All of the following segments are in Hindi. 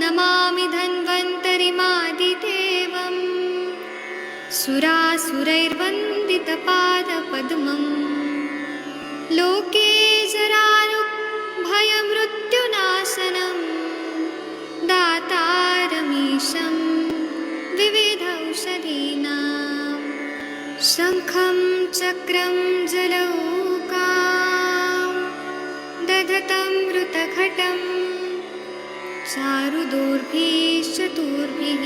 नमामि धन्वन्तरिमादिदेवम् सुरासुरैर्वन्दितपादपद्मम् लोके जरारुभयमृत्युनाशनं दातारमीशं विविधौषधीनां शङ्खं चक्रं जलौकां दधतं मृतघटं चारुदोर्भिश्चतुर्भिः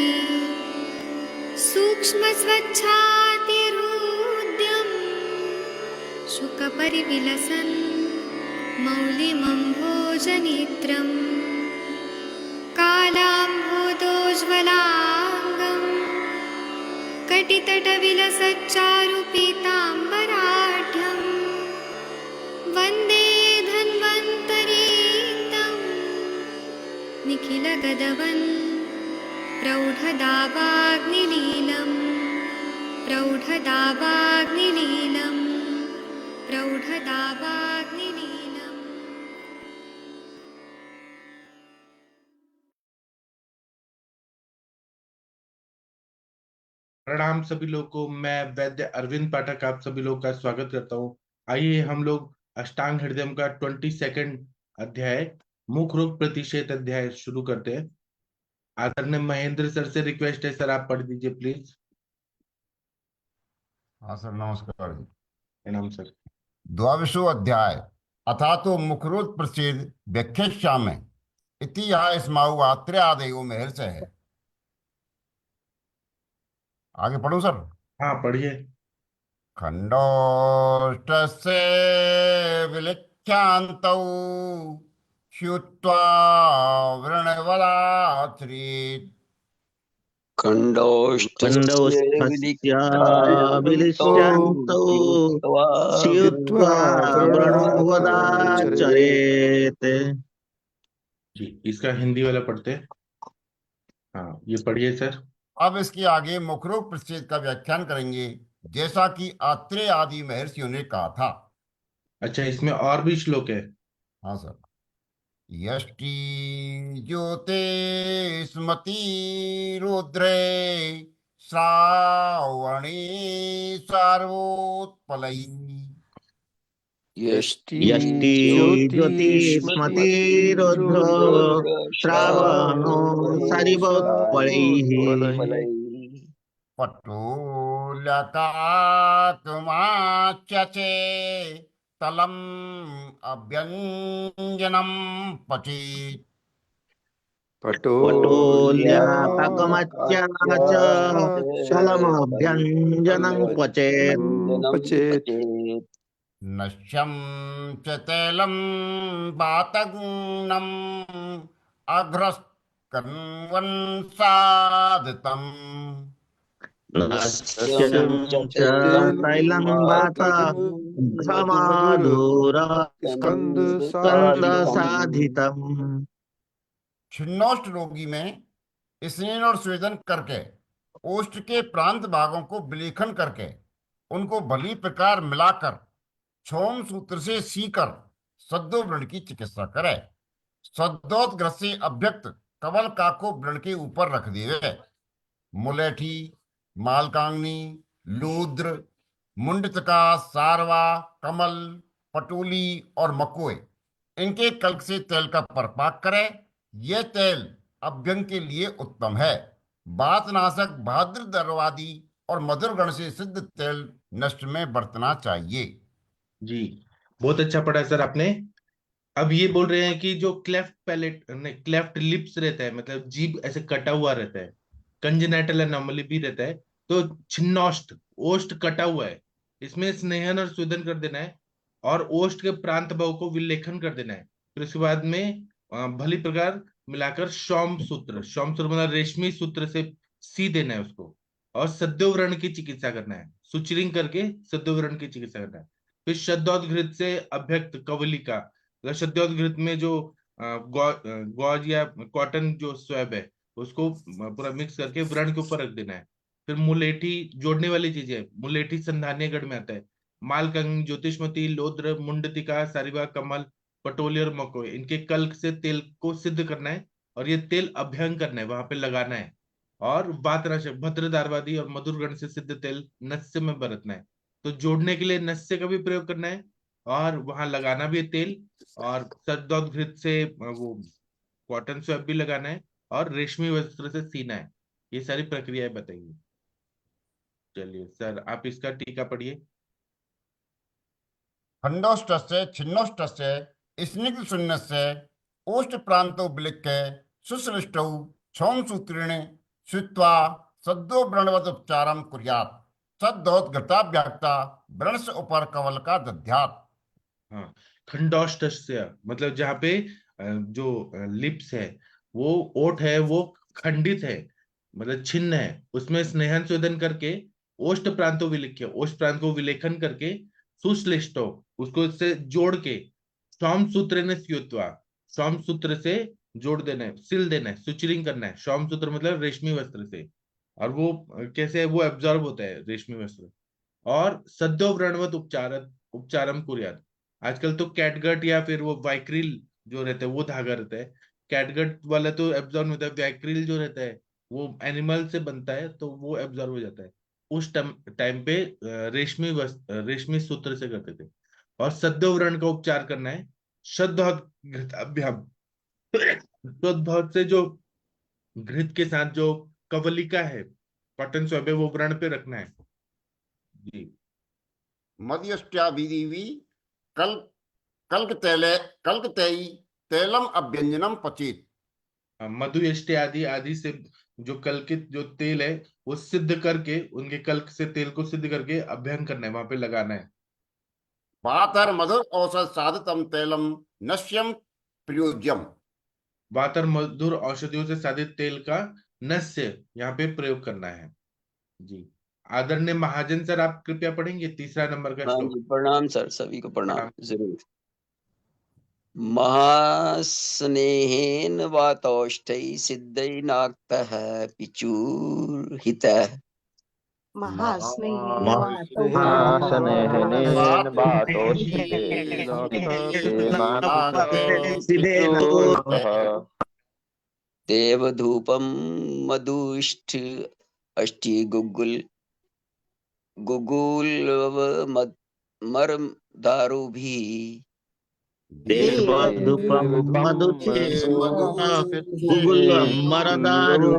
सूक्ष्मस्वच्छातिरुद्यं शुकपरिविलसन् मौलिमम्भोजनेत्रं कालाम्भोदोज्ज्वलाङ्गं कटितटविलसच्चारुपीताम्बराढ्यं वन्दे धन्वन्तरीतं निखिलगदवन् प्रौढदावाग्निलीलं प्रौढदावाग्निलीलं प्रौढदावाग्निलीलम्। प्रणाम सभी लोगों को। मैं वैद्य अरविंद पाठक आप सभी लोगों का स्वागत करता हूँ। आइए हम लोग अष्टांग हृदय का 22वां अध्याय मुख रोग प्रतिषेध अध्याय शुरू करते हैं। आदरणीय महेंद्र सर से रिक्वेस्ट है, सर आप पढ़ दीजिए प्लीज। हाँ सर, नमस्कार जी। प्रणाम सर। द्वाविशो अध्याय अथा तो मुखरोध प्रसिद्ध व्याख्यामे इति यहाँ स्माउ आत्रेयादयो महर्ष है। आगे पढ़ो सर। हाँ पढ़िए। खंडोष्टस्य विलिख्यान्तौ श्रुत्वा वृणवलात्रीत् खण्डोष्ठस्याविलिष्यन्तौ स्युत्वा व्रणवदाचरेत्। जी इसका हिंदी वाला पढ़ते हैं। हाँ ये पढ़िए सर। अब इसके आगे मुखरोग प्रसिद्ध का व्याख्यान करेंगे, जैसा कि आत्रेय आदि महर्षियों ने कहा था। अच्छा इसमें और भी श्लोक है? हाँ सर। यष्टि ज्योतिष्मति रुद्रे श्रावणी सार्वोत्पलै। यष्टि ज्योतिष्मतिरुद्रो श्रावणो सरिवोत्पलैः। पटोल्यकात्माच्यचे तलम् अभ्यञ्जनं पचेत्। पटोल्यापकमच्च शलमभ्यञ्जनं पचेत्। नश्यं च तैलं वातगुणम् अघ्रस्कन्वन् साधितम्। नश्यं च तैलं वातघ्रमाधुरस्कन्दसाधितम्। छिन्नोष्ट रोगी में स्नेन और स्वेदन करके ओष्ठ के प्रांत भागों को विलेखन करके उनको भली प्रकार मिलाकर क्षौम सूत्र से सीकर सद्दो व्रण की चिकित्सा करे। सद्दोदग्रस्त से अभ्यक्त कमल का को व्रण के ऊपर रख देवे। मुलेठी, मालकांगनी, लूद्र, मुंडतका, सारवा, कमल, पटोली और मकोए इनके कल्क से तेल का परपाक करे। यह तेल अभ्यंग के लिए उत्तम है। बातनाशक, भाद्र दरवादी और मधुर गण से सिद्ध तेल नष्ट में बरतना चाहिए। जी बहुत अच्छा पढ़ा सर आपने। अब ये बोल रहे हैं कि जो क्लेफ्ट पैलेट क्लेफ्ट लिप्स रहता है, मतलब जीभ ऐसे कटा हुआ रहता है, कंजेनाइटल एनोमली भी रहता है, तो छिन्नोष्ट ओष्ठ कटा हुआ है, इसमें स्नेहन और स्वेदन कर देना है और ओष्ठ के प्रांत भाव को विलेखन कर देना है। फिर उसके बाद में भली प्रकार मिलाकर शौम सूत्र मतलब रेशमी सूत्र से सी देना है उसको, और सद्योव्रण की चिकित्सा करना है। सुचरिंग करके सद्योव्रण की चिकित्सा करना है। फिर शब्दोद्घृत से अभ्यक्त कवलिका, शब्दोद्घृत में जो गौज या कॉटन जो स्वैब है उसको पूरा मिक्स करके व्रण के ऊपर रख देना है। फिर मुलेठी जोड़ने वाली चीज है, मुलेठी संधानीय गढ़ में आता है। मालकंग, ज्योतिष्मती, लोद्र, मुंडतिका, सारिवा, कमल, पटोली और मकोए इनके कल्क से तेल को सिद्ध करना है और ये तेल अभ्यंग करना है, वहां पे लगाना है। और वातनाशक भद्रदारवादी और मधुर गण से सिद्ध तेल नस्य में बरतना है। तो जोड़ने के लिए नस्य का भी प्रयोग करना है, और वहां लगाना भी है तेल। और शतदौत से वो कॉटन स्वैप भी लगाना है, और रेशमी वस्त्र से सीना है। ये सारी प्रक्रियाएं बताइए। चलिए सर, आप इसका टीका पढ़िए। खंडोष्टस्य छिन्नोष्टस्य स्निग्ध शून्यस्य ओष्ठ प्रांतो विलिख्य सुश्लिष्टौ क्षौम सूत्रेण श्रुत्वा सद्यो व्रणवत उपचारम कुर्यात् सद्योत घृताभ्यक्ता व्रण से ऊपर कवल का दध्यात्। हाँ, खंडौष्टस्य मतलब जहाँ पे जो लिप्स है, वो ओठ है, वो खंडित है, मतलब छिन्न है, उसमें स्नेहन स्वेदन करके ओष्ठ प्रांतों विलिख्य, ओष्ठ प्रांत को विलेखन करके सुश्लिष्टो, उसको इससे जोड़ के श्वाम सूत्र ने स्युत्वा, श्वाम सूत्र से जोड़ देना है, सिल देना है, सुचरिंग करना है। श्वाम सूत्र मतलब रेशमी वस्त्र से। और वो कैसे है, वो एब्जॉर्ब होता है रेशमी वस्त्र। और सद्यो व्रणवत उपचारम कुर्यात। आजकल तो कैटगट या फिर वो वाइक्रिल जो रहता है वो धागा रहता है। कैटगट वाला तो एब्जॉर्ब होता है, वाइक्रिल जो रहता है वो एनिमल से बनता है, तो वो एब्जॉर्ब हो जाता है। उस टाइम पे रेशमी सूत्र से करते थे। और सद्यो व्रण का उपचार करना है शुद्ध अभ्याम, शुद्ध से जो घृत के साथ जो कवलिका है, कॉटन स्वैब है, वो व्रण पे रखना है। जी। मध्यष्ट्याभिदिवि कल कल्क तैले कल्क तैई तैलम अभ्यंजनम पचेत। मधु यष्टि आदि आदि से जो कल्कित जो तेल है, वो सिद्ध करके, उनके कल्क से तेल को सिद्ध करके अभ्यंग करना है, वहां पे लगाना है। पातर मधुर औषध साधितम तैलम नश्यम प्रयोज्यम। वातर मधुर औषधियों से साधित तेल का नस्य यहाँ पे प्रयोग करना है। जी। आदरणीय महाजन सर, आप कृपया पढ़ेंगे तीसरा नंबर का हाँ श्लोक। जी, प्रणाम सर, सभी को प्रणाम। प्रणाम। जरूर। महास्नेहेन वातौष्ठै सिद्धैनाक्तः पिचुर्हितः महास्नेहेन महास्नेहेन वातोष्ठेन देवधूपं मधुष्ठ अष्टि गुगुलवमर् दारुभिः देवधूपम गुगुल मरदारु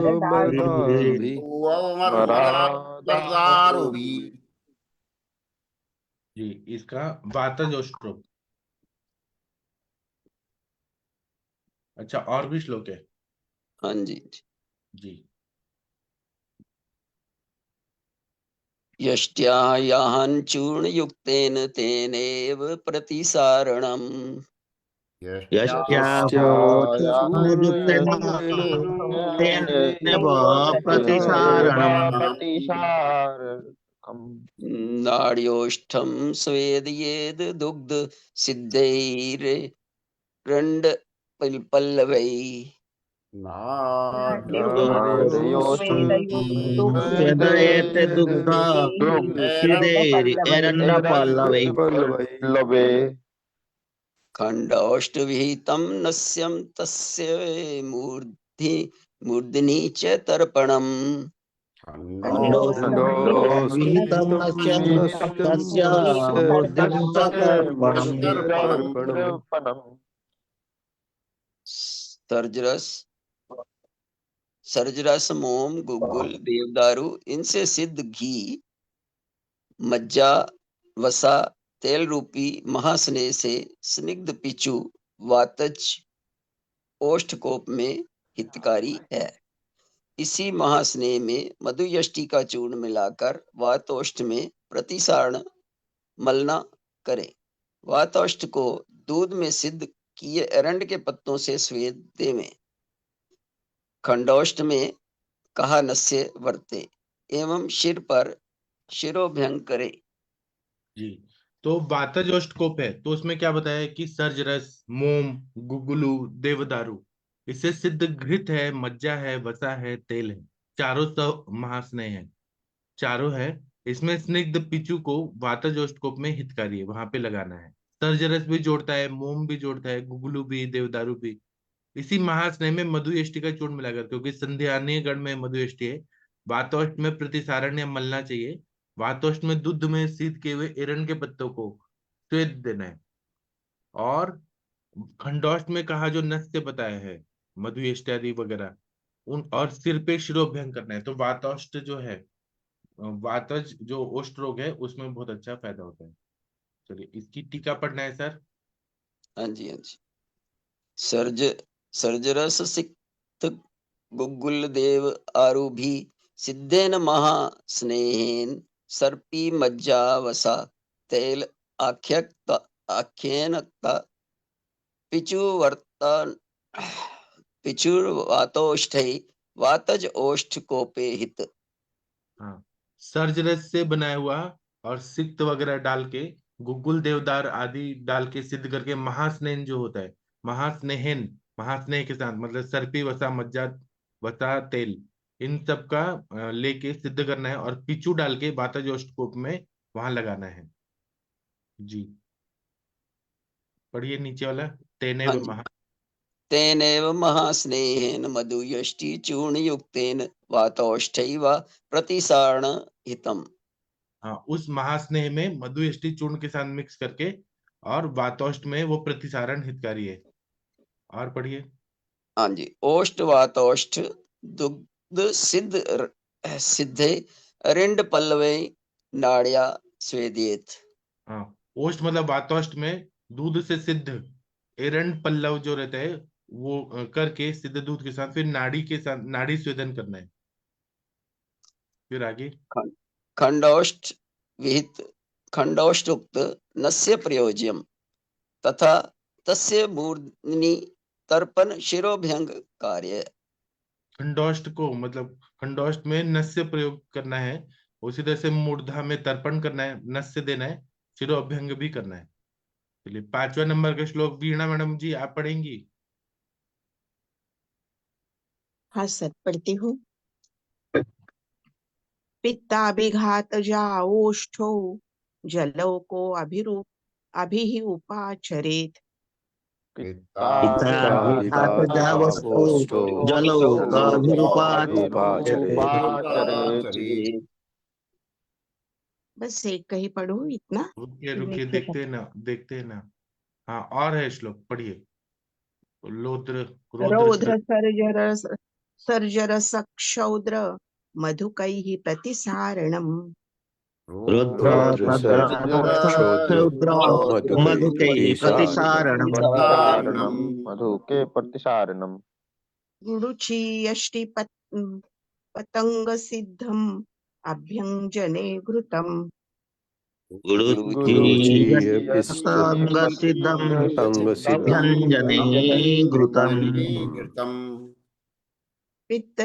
जी, इसका वातज श्लोक। अच्छा, और भी श्लोक है? हाँ जी। जी। यष्ट्यायाहं चूर्णयुक्तेन तेनेव प्रतिसारणम् प्रतिसारणम नाड्योष्ठं स्वेदयेद् दुग्ध सिद्धैरण्ड पल्लवै यदयेते दुग्ध सिदेरि एरण्य पल्लवे खण्डौष्ठविहितं नस्यं तस्य मूर्ध्नि च तर्पणम् विहितं नश्यं तस्य मूर्ध्नि च तर्पणम्। सर्जरस मोम गुग्गुल देवदारू, इनसे सिद्ध घी मज्जा वसा तेल रूपी महास्नेह से स्निग्ध पिचु वातज ओष्ठकोप में हितकारी है। इसी महास्नेह में मधुयष्टि का चूर्ण मिलाकर वातोष्ठ में प्रतिसारण मलना करें। वातोष्ठ को दूध में सिद्ध किए एरंड के पत्तों से स्वेद देवें। खंडौष्ठ में कहा नस्य वर्ते एवं शिर पर शिरोभ्यंग करे। जी। तो वातजोष्टकोप है, तो उसमें क्या बताया कि सर्जरस, मोम, गुगुलू, देवदारू, इससे सिद्ध घृत है, मज्जा है, वसा है, तेल है, चारों सब महास्नेह है, चारों है। इसमें स्निग्ध पिचू को वातजोष्टकोप में हितकारी है, वहां पे लगाना है। सर्जरस भी जोड़ता है, मोम भी जोड़ता है, गुगुलू भी, देवदारू भी। इसी महास्नेह में मधु यष्टि का चूर्ण मिलाकर, क्योंकि संध्यानीय गण में मधु यष्टि है। वातोष्ट में प्रतिसारण या मलना चाहिए। वातोष्ट में दूध में सीध किए हुए एरंड के पत्तों को स्वेद देना है। और खंडोष्ट में कहा जो नस से बताया है, मधु यष्टि आदि वगैरह, उन और सिर पे शिरोभ्यंग करना है। तो वातोष्ट जो है, वातज जो ओष्ठ रोग है उसमें बहुत अच्छा फायदा होता है। चलिए इसकी टीका पढ़ना है सर। हाँ जी, हाँ जी। सर्ज सर्जरस सिक्त गुग्गुल देव आरूभी सिद्धेन महास्नेहेन सर्पी मज्जा वसा तैल आख्येनक्ता पिचुवर्तन पिचुर्वातोष्ठै वातज ओष्ठ कोपे हित। हाँ, सर्जरस से बनाया हुआ और सिक्त वगैरह डाल के, गुग्गुल देवदार आदि डाल के सिद्ध करके महास्नेहन जो होता है, महास्नेहन, महास्नेह के साथ मतलब सर्पी वसा मज्जा वसा तेल, इन सब का लेके सिद्ध करना है और पिचू डाल के वातजोष्ठकोप में वहां लगाना है। जी पढ़िए नीचे वाला। तेने हाँ व जी। महा तेनेव महास्नेहेन मधुयष्टि चूर्णयुक्तेन वातोष्ठैव प्रतिसारण हितम। हाँ, उस महास्नेह में मधु यष्टि चूर्ण के साथ मिक्स करके, और वातोष्ठ में वो प्रतिसारण हितकारी है। और पढ़िए। हाँ जी। ओष्ठ वातोष्ठ दुग्ध सिद्धे रिंड पल्लवे नाड़िया स्वेदियेत। हाँ, ओष्ठ मतलब वातोष्ठ में दूध से सिद्ध एरंड पल्लव जो रहता है वो करके सिद्ध दूध के साथ फिर नाड़ी के साथ नाड़ी स्वेदन करना है। फिर आगे। खंडोष्ठ विहित खंडोष्ठुक्त नस्य प्रयोज्यम तथा तस्य मूर्धनि तर्पण शिरोभ्यंग कार्य। खंडोष्ठ को मतलब खंडोष्ठ में नस्य प्रयोग करना है, उसी तरह से मूर्धा में तर्पण करना है, नस्य देना है, शिरो अभ्यंग भी करना है। चलिए 5वां नंबर का श्लोक वीणा मैडम जी आप पढ़ेंगी। हाँ सर, पढ़ती हूँ। पित्ताभिघात जाओष्ठो जलो को अभिहि उपाचरेत। पिताभिघातजावस्तु पिताभिघातजावस्तु जलौकाभिरुपाचरेत्। जलौकाभिरुपाचरेत्। बस एक ही पढ़ू इतना। रुकिए रुकिए, देखिएगा। देखते हैं ना। हाँ और है श्लोक, पढ़िए। रौद्र रौद्र सर्जर सक्षौद्र मधुकैः प्रतिसारणम्। रुद्र रौद्र सर्जरक्षोद्र क्षुद्र मधुके मधुकैः प्रतिसारणम्। प्रतिसारणम मधुके प्रतिसारणम। रुचि यष्टि पतंग सिद्धम अभ्यंजने घृतम। गुरुचि गुरुचीयसङ्गसिद्धम् पतंग सिद्धम अभ्यञ्जने घृतम्। घृतम। पित्त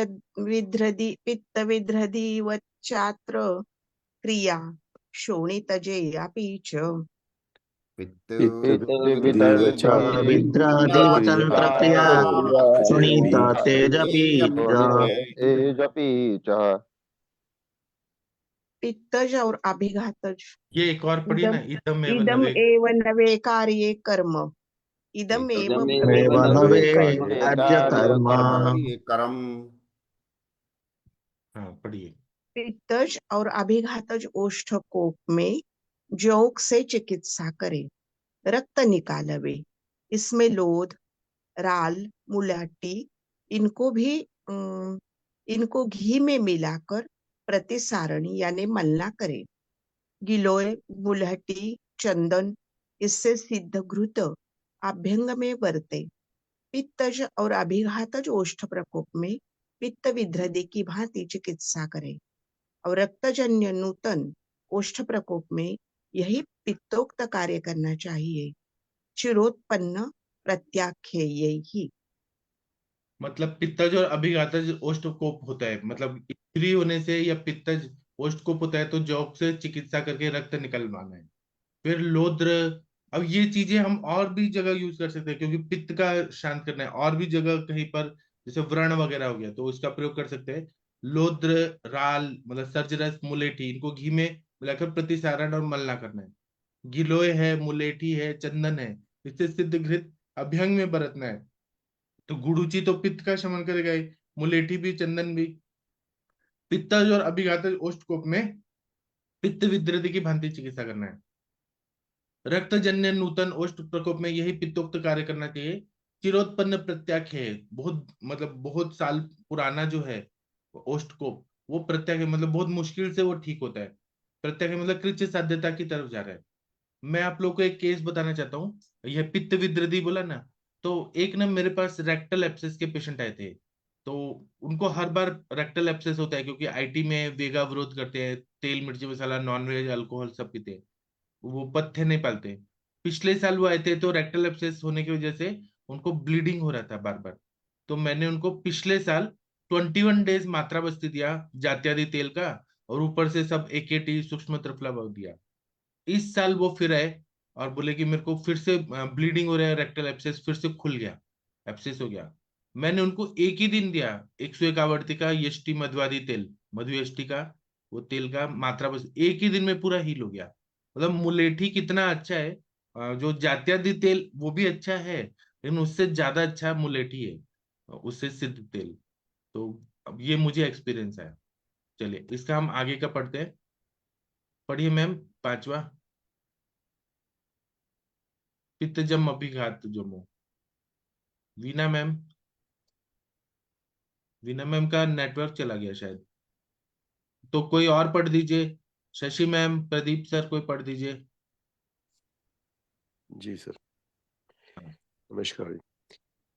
विध्रधि वच्चात्र क्रिया शोणितजे अपि च। विद्रादिवचन्त्रक्रिया सुनीता तेजपि च। तेजपि च। पित्तज और अभिघातज। ये एक और पढ़िए ना। इदम एवं इदम नवे। एव नवे कार्ये कर्म। इदम एव एव नवे कार्यकर्म। कर्म। हाँ पढ़िए। पित्तज और अभिघातज ओष्ठकोप में जोक से चिकित्सा करे, रक्त निकालवे। इसमें लोध, राल, मुलाटी इनको घी में मिलाकर प्रतिसारण यानी मलना करे। गिलोय, मुलहटी, चंदन इससे सिद्ध घृत अभ्यंग में बरते। पित्तज और अभिघातज ओष्ठ प्रकोप में पित्त विध्रदि की भांति चिकित्सा करे और रक्तजन्य नूतन ओष्ठ प्रकोप में यही पित्तोक्त कार्य करना चाहिए। चिरोत्पन्न प्रत्याख्येय ही। मतलब पित्तज और अभिघातज ओष्ठकोप होता है, मतलब स्त्री होने से या पित्तज ओष्ठकोप होता है तो जौक से चिकित्सा करके रक्त निकलवाना है। फिर लोद्र, अब ये चीजें हम और भी जगह यूज कर सकते हैं, क्योंकि पित्त का शांत करना है और भी जगह कहीं पर, जैसे व्रण वगैरह हो गया तो इसका प्रयोग कर सकते हैं। लोद्र, राल मतलब सर्जरस, मुलेठी, इनको घी में मिलाकर प्रतिसारण और मलना करना है। गिलोय है, मुलेठी है, चंदन है, इससे सिद्ध घृत अभ्यंग में बरतना है। तो गुडुचि तो पित्त का शमन करेगा ही, मुलेठी भी, चंदन भी। पित्तज और अभिघातज ओष्ठकोप में पित्त विद्रति की भांति चिकित्सा करना है। रक्तजन्य नूतन ओष्ठ प्रकोप में यही पित्तोक्त कार्य करना चाहिए। चिरोत्पन्न प्रत्याख्य है, बहुत मतलब बहुत साल पुराना जो है ओष्ठकोप, वो प्रत्याख्य मतलब बहुत मुश्किल से वो ठीक होता है। प्रत्याख्य मतलब कृच्य साध्यता की तरफ जा रहा है। मैं आप लोगों को एक केस बताना चाहता हूँ। यह पित्त विद्रति बोला ना, तो एक ना मेरे पास रेक्टल एब्सेस के पेशेंट आए थे। तो उनको हर बार रेक्टल एब्सेस होता है, क्योंकि आईटी में वेगा विरोध करते हैं, तेल मिर्ची मसाला नॉनवेज अल्कोहल सब पीते हैं, वो पथ्य नहीं पालते। पिछले साल वो आए थे, तो रेक्टल एब्सेस होने की वजह से उनको ब्लीडिंग हो रहा था बार बार। तो मैंने उनको पिछले साल 21 डेज मात्रा बस्ती दिया जात्यादि तेल का, और ऊपर से सब एकेटी सूक्ष्म त्रिफला दिया। इस साल वो फिर आए और बोले कि मेरे को फिर से ब्लीडिंग हो रहा है, रेक्टल एब्सेस फिर से खुल गया, एब्सेस हो गया। मैंने उनको एक ही दिन दिया 101 आवर्ती का यष्टि मध्वादि तेल, मधु यष्टि का वो तेल का मात्रा, बस एक ही दिन में पूरा हील हो गया। मतलब मुलेठी कितना अच्छा है, जो जात्यादि तेल वो भी अच्छा है, लेकिन उससे ज्यादा अच्छा मुलेठी है, उससे सिद्ध तेल। तो अब ये मुझे एक्सपीरियंस है। चलिए इसका हम आगे का पढ़ते हैं। पढ़िए मैम, पांचवा, पित्तजम अभिघात जमो। वीना मैम, वीना मैम का नेटवर्क चला गया शायद, तो कोई और पढ़ दीजिए। शशि मैम, प्रदीप सर, कोई पढ़ दीजिए। जी सर, हाँ, नमस्कार जी।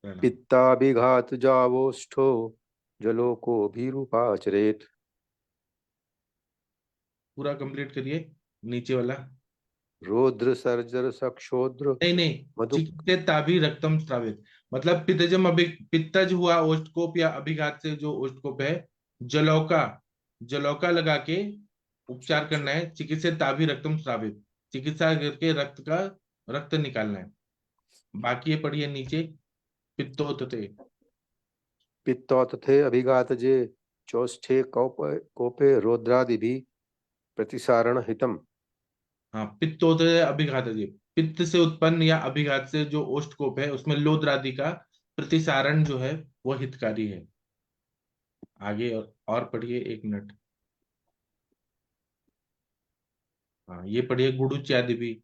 प्रणाम। पित्ताभिघात जावोष्ठो जलो को भीरुपाचरेत। पूरा कंप्लीट करिए, नीचे वाला। रौद्र सर्जर सक्षोद्र नहीं नहीं, मधु। चिकित्से ताभी रक्तम स्रावित, मतलब पित्तजम अभि पित्तज हुआ ओष्ठकोप या अभिघात से जो ओष्ठकोप है, जलौका, जलौका लगा के अच्छा उपचार करना अच्छा। है। चिकित्से ताभी रक्तम स्रावित, चिकित्सा करके रक्त निकालना है। बाकी ये पढ़िए नीचे, पित्तोतते। पित्तौतथे अभिघात जे चौष्ठे कोपे रौद्रादि भी प्रतिसारण हितम। हाँ, पित्तोदय अभिघात, पित्त से उत्पन्न या अभिघात से जो ओष्ठकोप है उसमें लोद्र आदि का प्रतिसारण जो है वो हितकारी है। आगे और पढ़िए, 1 मिनट। हाँ, ये पढ़िए गुडुच आदि भी।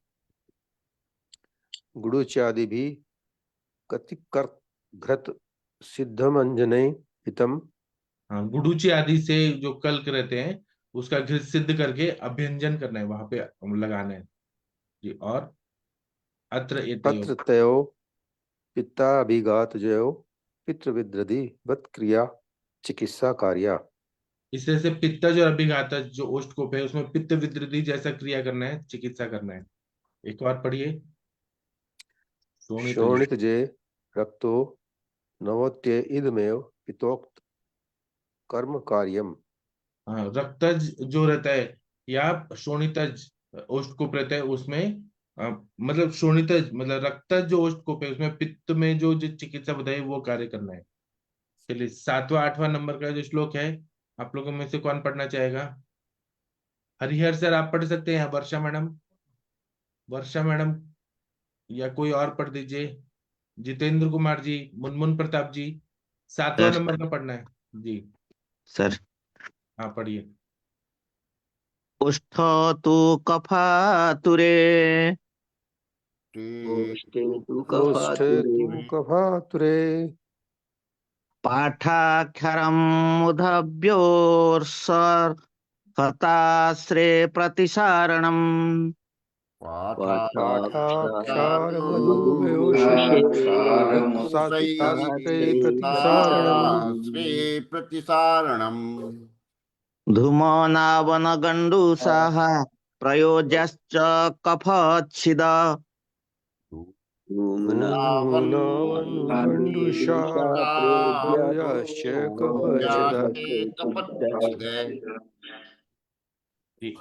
गुडुच्यादि भी कतिकर घृत सिद्धमंजने हितम। हाँ, गुडुची आदि से जो कल्क रहते हैं उसका घृत सिद्ध करके अभ्यंजन करना है, वहां पे लगाना है जी। और अत्र एतयो, अत्र तयो पित्ताभिघात जयो पितृविद्रधि वत् क्रिया चिकित्सा कार्या। इससे से पित्तज और अभिघातज जो ओष्ठकोप है उसमें पित्त विद्रधि जैसा क्रिया करना है, चिकित्सा करना है। एक और पढ़िए, शोणित। शोणित जे रक्तो नवोत्य इदमेव पितोक्त कर्म कार्यम। हाँ, रक्तज जो रहता है या शोणितज ओष्ठकूप रहता है उसमें, मतलब शोणितज मतलब रक्तज जो ओष्ठकूप है उसमें पित्त में जो चिकित्सा बताई वो कार्य करना है। चलिए 7वां 8वां नंबर का जो श्लोक है, आप लोगों में से कौन पढ़ना चाहेगा? हरिहर सर आप पढ़ सकते हैं, वर्षा मैडम, वर्षा मैडम, या कोई और पढ़ दीजिए, जितेंद्र कुमार जी, मुनमुन प्रताप जी। 7वां नंबर का पढ़ना है जी। सर, हाँ पढ़िए। उष्ठ तु कफातुरे, ओष्ठे तु ओष्ठे तु कफातुरे कफातुरे पाठाक्षरम् उदभ्योऽर्सर् हताश्रे प्रतिसारणम्। पाठाक्षार पाठाक्षारमधुव्योषसारमुसैस्ते मधुव्योषसातास्त्रे प्रतिसारणम्। तास्वे प्रतिसारणम् धूमनावनगण्डूषाः प्रयोज्यश्च कफच्छिद। धूम्नावनुगण्डुषा प्रयोज्याश्च कफच्छिद। कपच्छिदे।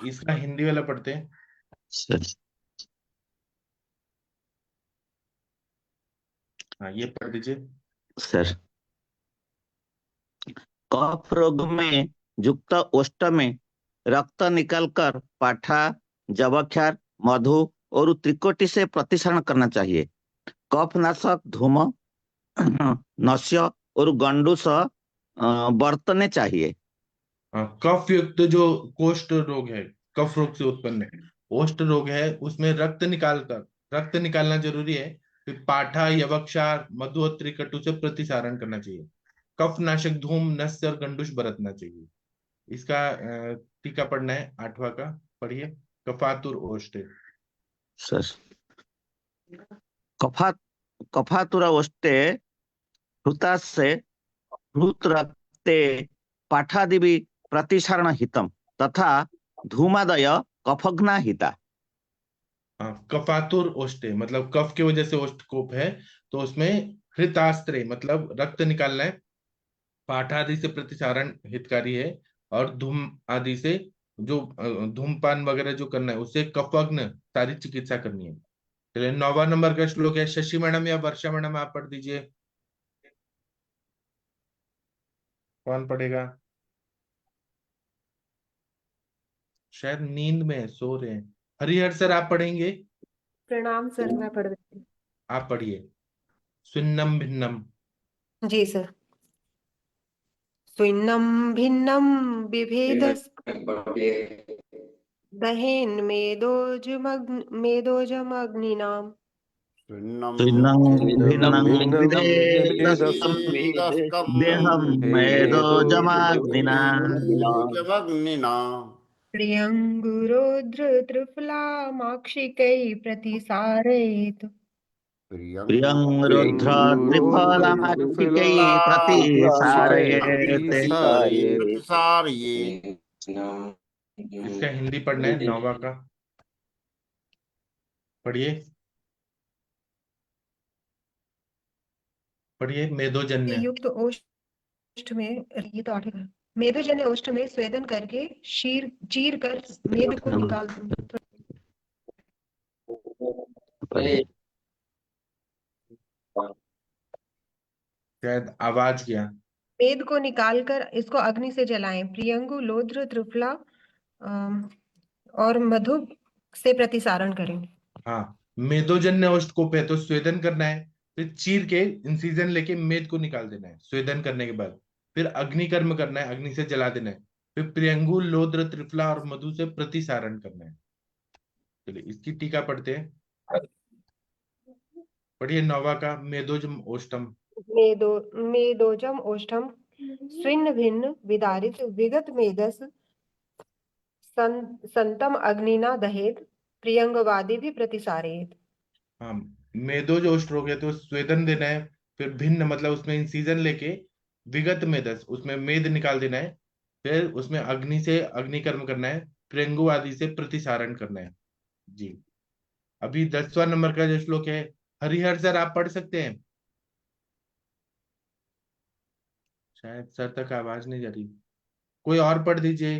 इसका हिंदी वाला पढ़ते हैं। सर, हाँ, ये पढ़ दीजिए। सर, कफ रोग में युक्त ओष्ठ में रक्त निकलकर पाठा, जवक्षार, मधु और त्रिकोटि से प्रतिसरण करना चाहिए। कफनाशक धूम नस्य और गंडूस बरतने चाहिए। हाँ, कफ युक्त जो कोष्ठ रोग है, कफ रोग से उत्पन्न है, कोष्ठ रोग है, उसमें रक्त निकालना जरूरी है। फिर पाठा, यवक्षार, मधु और त्रिकटु से प्रतिसारण करना चाहिए। कफ नाशक धूम, नस्य और गंडूस बरतना चाहिए। इसका टीका पढ़ना है 8वां का। पढ़िए। कफातुर ओष्ठ। सर, कफा कफातुरा ओष्टे हृतास्य हृत रक्ते पाठादिवि प्रतिसारण हितम तथा धूमादय कफग्ना हिता। हाँ, कफातुर ओष्ठे मतलब कफ की वजह से ओष्ठकोप है, तो उसमें हृतास्त्रे मतलब रक्त निकालना है, पाठ आदि से प्रतिसारण हितकारी है, और धूम आदि से जो धूमपान वगैरह जो करना है उससे कफग्न सारी चिकित्सा करनी है। चलिए 9वां नंबर का श्लोक है। शशि मैडम या वर्षा मैडम आप पढ़ दीजिए। कौन पढ़ेगा? शायद नींद में सो रहे हैं। हरिहर सर आप पढ़ेंगे? प्रणाम सर, मैं पढ़ देती हूँ। आप पढ़िए। सुन्नम भिन्नम। जी सर। स्विन्नं भिन्नं दहेन मेदोजमग्निनाम् सुन्नं भिन्नं भिन्नं भिन्नं वेदस्तं विधेयस्तं वेदस्तं देहं मेदोजमाग्निना। जमग्निना। प्रियङ्गुरोद्धृतृफलामाक्षिकैः प्रतिसारयेत् प्रियं प्रियं रुद्र त्रिफलमाक्षिकै प्रतिसारयेत्। प्रतिसारये। इसका हिंदी पढ़ना है 9वां का। पढ़िए। पढ़िए। मेदोजन्य। युक्त ओष्ठ में, ये तो आठवें का। मेदोजन्य ओष्ठ में स्वेदन करके चीर कर मेद को निकाल दो। शायद आवाज गया। मेद को निकालकर इसको अग्नि से जलाएं। प्रियंगु, लोद्र, त्रिफला और मधु से प्रतिसारण करें। हाँ, मेदोजन्य ओष्ठकोप है तो स्वेदन करना है, फिर चीर के इंसिजन लेके मेद को निकाल देना है। स्वेदन करने के बाद फिर अग्नि कर्म करना है, अग्नि से जला देना है। फिर प्रियंगु, लोद्र, त्रिफला और मधु से प्रतिसारण करना है। चलिए इसकी टीका पढ़ते हैं। पढ़िए 9वां का। मेदोजम ओष्टम। मेदोजम ओष्ठम स्विन्न भिन्न विदारित विगत मेदस संतम अग्निना दहेत प्रियंगवादी भी प्रतिसारेत। हाँ, मेदोज ओष्ठ हो गया तो स्वेदन देना है, फिर भिन्न मतलब उसमें इंसिजन लेके विगत मेदस उसमें मेद निकाल देना है, फिर उसमें अग्नि से अग्निकर्म करना है, प्रियंगु आदि से प्रतिसारण करना है। जी। अभी 10वां नंबर का जो श्लोक है, हरिहर सर आप पढ़ सकते हैं? शायद सर तक आवाज नहीं जा रही। कोई और पढ़ दीजिए।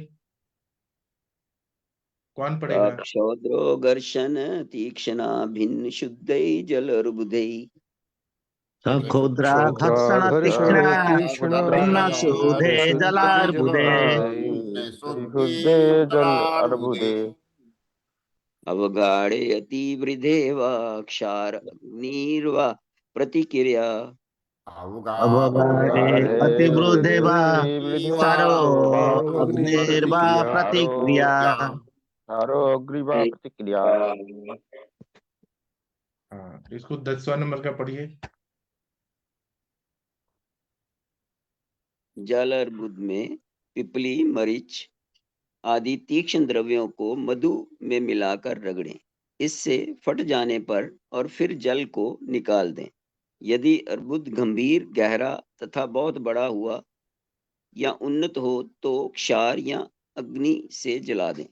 कौन पढ़ेगा? क्षौद्रो घर्षण तीक्ष्णा भिन्न शुद्धै जलर्बुदै सखोद्रा घर्षण तीक्ष्णा भिन्न सुधे जलार्बुदे। शुद्धे जल अर्बुदे। अवगाढ़यति वृधेवा क्षार अग्निर्वा प्रतिक्रिया अवगाढ़े अतिवृद्धे वा सारो अग्निर्वा प्रतिक्रिया। सारोग्रीवा प्रतिक्रिया। हाँ, इसको 10वां नंबर का पढ़िए। जल अर्बुद में पिपली, मरीच आदि तीक्ष्ण द्रव्यों को मधु में मिलाकर रगड़ें। इससे फट जाने पर और फिर जल को निकाल दें। यदि अर्बुद गंभीर, गहरा तथा बहुत बड़ा हुआ या उन्नत हो तो क्षार या अग्नि से जला दें।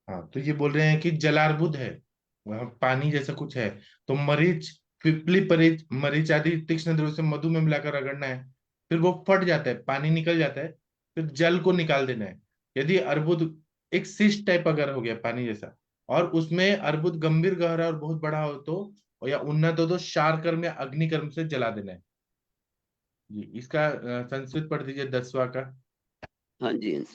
हाँ, तो ये बोल रहे हैं कि जलार्बुद है, वहां पानी जैसा कुछ है, तो मरीच, पिपली, परिच, मरीच आदि तीक्ष्ण द्रव्य से मधु में मिलाकर रगड़ना है, फिर वो फट जाता है, पानी निकल जाता है, फिर जल को निकाल देना है। यदि अर्बुद एक सिस्ट टाइप अगर हो गया पानी जैसा, और उसमें अर्बुद गंभीर, गहरा और बहुत बड़ा हो तो, या उन्नत हो तो क्षार कर्म या अग्नि कर्म से जला देना है। जी। इसका संस्कृत पढ़ दीजिए 10वां का। हाँ जी।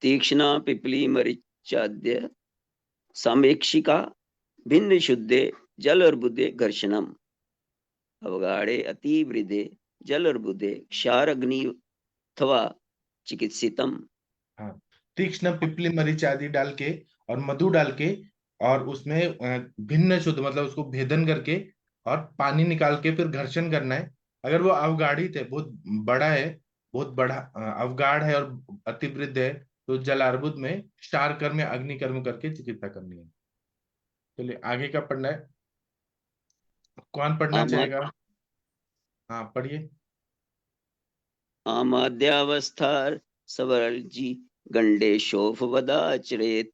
तीक्ष्णा पिपली मरीचाद्य सामेक्षिका भिन्न शुद्धे जल अर्बुदे घर्षणम। अवगाढ़े अतिवृदे जलर्बुदे क्षार अग्नि अथवा चिकित्सितम। हाँ, तीक्ष्ण पिपली मरीच आदि डाल के और मधु डाल के और उसमें भिन्न शुद्ध मतलब उसको भेदन करके और पानी निकाल के फिर घर्षण करना है। अगर वो अवगाढ़ित है, बहुत बड़ा है, बहुत बड़ा अवगाढ़ है और अतिवृद्ध है, तो जलार्बुद में क्षार कर्म या अग्नि कर्म करके चिकित्सा करनी है। चलिए आगे का पढ़ना है। कौन पढ़ना आमा- चाहेगा? हाँ पढ़िए। आमाद्यावस्था सवरजी गंडे शोभ वदाचरेत।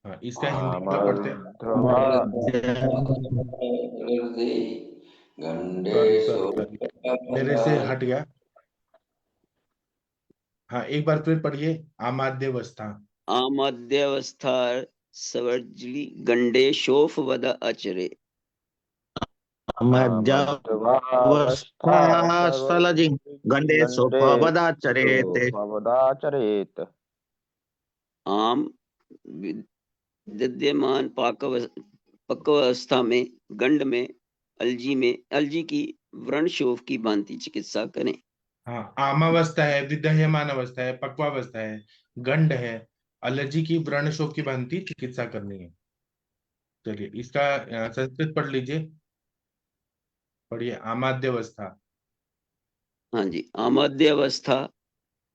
हाँ, इसका हिंदी में पढ़ते हैं। सॉरी, मेरे से हट गया। हाँ, एक बार फिर पढ़िए। आमाद्यावस्था। आमाद्यावस्था सवर्जली गंडे शोभ वद आचरे। मध्यावस्था सलजि गंडे सोपवदाचरेते। भवदाचरेत। आम विद्यमान पक्वावस्था में गंड में अलजी की व्रण शोभ की भांति चिकित्सा करें। हाँ, आमावस्था है, विद्यमान अवस्था है, पक्वावस्था है, गंड है, एलर्जी की व्रण शोथ की भांति चिकित्सा करनी है। चलिए इसका संस्कृत पढ़ लीजिए। पढ़िए। आमाद्यावस्था। हाँ जी, आमाद्यावस्था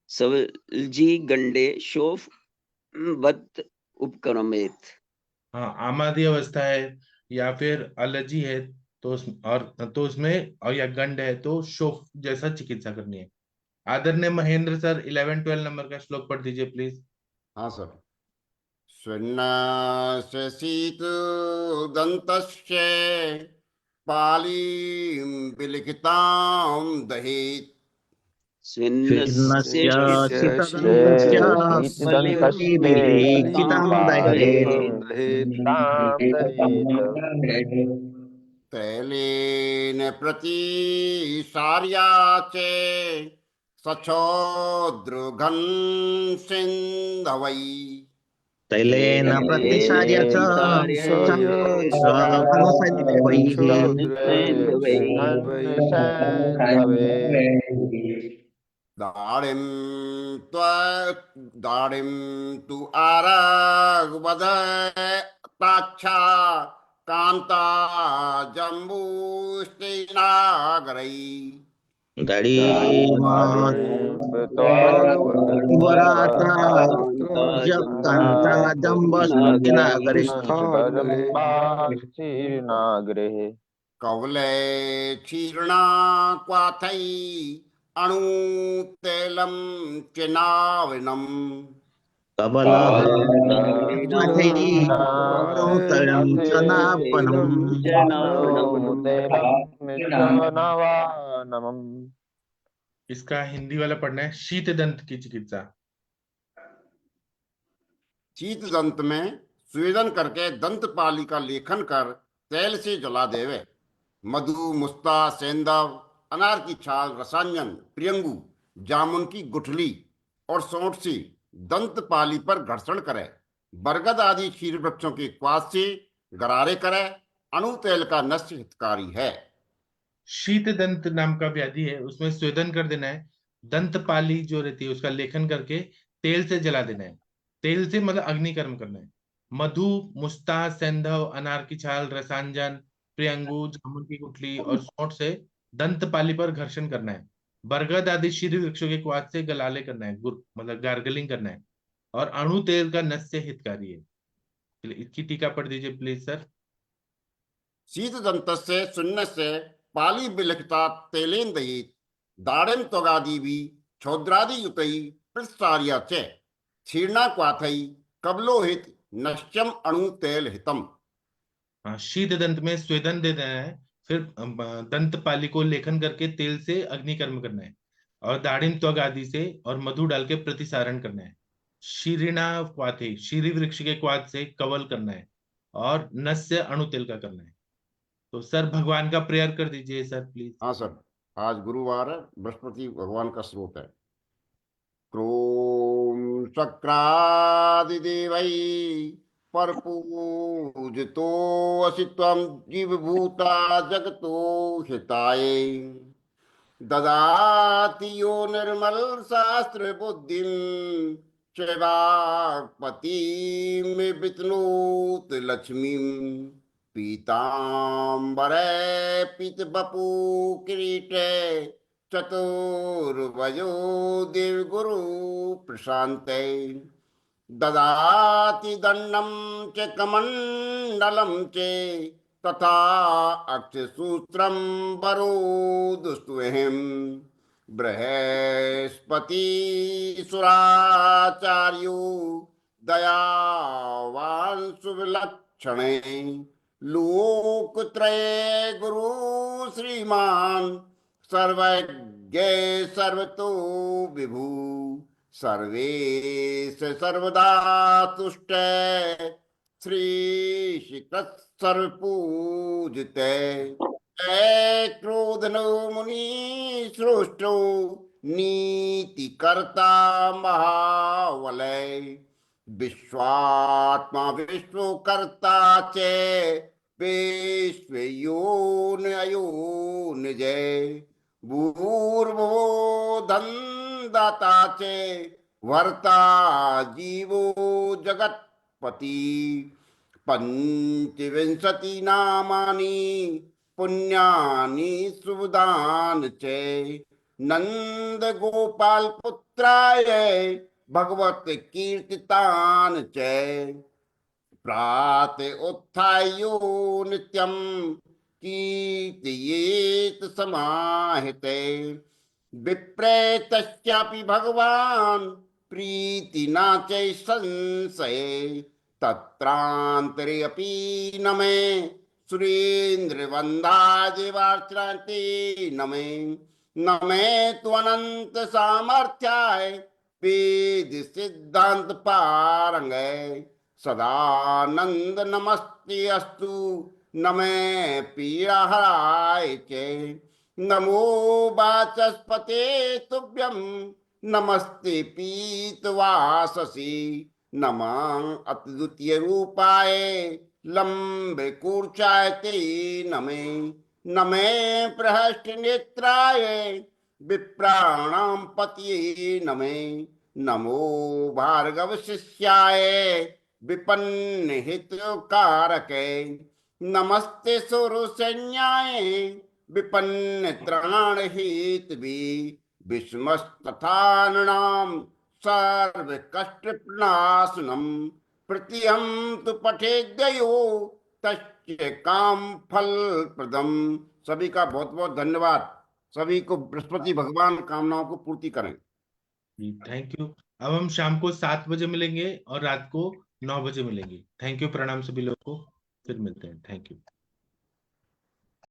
सवलजी गंडे शोभ वत उपक्रमेत। हाँ, आमादी अवस्था है या फिर एलर्जी है तो तो उसमें और या गंड है तो शोफ जैसा चिकित्सा करनी है। आदरणीय महेंद्र सर 11-12 नंबर का श्लोक पढ़ दीजिए प्लीज। हाँ सर। स्विन्नस्य शीतदन्तस्य पालीं विलिखितां दहेत्। स्विन्नस्य चितदन्तस्य शीतदन्तस्य बलिखितं दहेत्। तैलेन प्रतिसार्या च सचोद्रुघन् सिन्धवै। तैलेन प्रतिसार्य च श्वाघनसैन्धवैः। दाढिं तु आरग्वदताक्षा कान्ता जम्बूष्टिनागरै। वराता जब कांता जम्बूष्टिनागरे। कवले क्षीर्णा क्वाथै अणुतैलं चिनाविनम्। कबलतरं चनापनम्। इसका हिंदी वाला पढ़ना है। शीत दंत की चिकित्सा। शीत दंत में स्वेदन करके दंत पाली का लेखन कर तेल से जला देवे। मधु मुस्ता सेंधव अनार की छाल रसांजन प्रियंगू जामुन की गुठली और सौंठ से दंत पाली पर घर्षण करे। बरगद आदि क्षीर वृक्षों के क्वाथ से गरारे करे। अणु तेल का नस्य हितकारी है। शीत दंत नाम का व्याधि है, उसमें स्वेदन कर देना है। दंत पाली जो रहती है उसका लेखन करके तेल से जला देना है। तेल से मतलब अग्निकर्म करना है। मधु मुस्ता सेंधव अनार की छाल रसांजन प्रियंगू जामुन की गुठली और सौंठ से दंत पाली पर घर्षण करना है। बरगद आदि शीर वृक्षों के क्वाथ से गलाले करना है, गुर मतलब गार्गलिंग करना है। और अणु तेल का नस्य हितकारी है। चलिए इसकी टीका पढ़ दीजिए प्लीज सर। शीत दंत से शून्य से पाली बिलखता तेलेन दहित दाड़ेम त्वगादि भी छोद्रादि युतई प्रसार्या च क्षीर्णा क्वाथई कबलोहित नश्यम अणु तेल हितम। हाँ, शीत दंत में स्वेदन दे देना है। फिर दंत पाली को लेखन करके तेल से अग्निकर्म करना है। और दाढ़िम त्वग आदि से और मधु डाल के प्रतिसारण करना है। शीरिणा क्वाथे शीरी वृक्ष के क्वाथ से कवल करना है। और नस से अणु तेल का करना है। तो सर भगवान का प्रेयर कर दीजिए सर प्लीज। हाँ सर। आज गुरुवार है, बृहस्पति भगवान का स्रोत है। क्रोम शक्रादिदेवै पर पूजितो असि त्वं जीवभूता जगतो हिताय ददाति यो निर्मल शास्त्र बुद्धिं सेवापतिं वितनोति लक्ष्मीं पीताम्बरे पीतबपु किरीटे चतुर्भुजो देवगुरु प्रशान्ते ददाति दण्डं च कमण्डलं च तथा अक्षसूत्रं वरोदुस्त्वहं बृहस्पति सुराचार्यो दयावान् सुविलक्षणे लोकत्रये गुरु श्रीमान् सर्वज्ञ सर्वतो विभु सर्वेश सर्वदा तुष्ट श्री सर्वपूजिते क्रोधनो मुनि सृष्टो नीति कर्ता महावलय विश्वात्मा विश्वकर्ता च विश्वयोन अयोन जय भूर्भुवो धनदाता च वर्ता जीवो जगत्पति पंचविंशति नामानि पुण्यानि सुदान च नंद गोपाल पुत्राय भगवत कीर्तितान च प्रातः उत्थायो नित्यं कीर्तयेत समाहिते विप्रेतश्चापि भगवान् प्रीतिना च संशये तत्रान्तरे अपि न मे सुरेन्द्रवन्दाजिवार्चन्ते न मे त्वनन्त सामर्थ्याय वेद सिद्धांत पारंगय सदानंद नमस्ते अस्तु न मे पीड़ाहराय चे नमो वाचस्पते तुभ्यं नमस्ते पीतवाससी नमः अद्वितीय रूपाय लंबे कूर्चाय ते नमे प्रहष्ट नेत्राय विप्राणां पतये नमो भार्गव शिष्याय विपन्न हितकारके नमस्ते सुरसैन्याय विपन्न त्राण हेतवे विस्मस्तथानां सर्व कष्ट प्रणाशनम प्रतिहं तु पठेद्यो तस्य काम फल प्रदम। सभी का बहुत बहुत धन्यवाद। सभी को बृहस्पति भगवान कामनाओं को पूर्ति करें। Thank you. अब हम शाम को 7 बजे मिलेंगे और रात को 9 बजे मिलेंगे। Thank you. प्रणाम सभी लोगों को। फिर मिलते हैं। Thank you.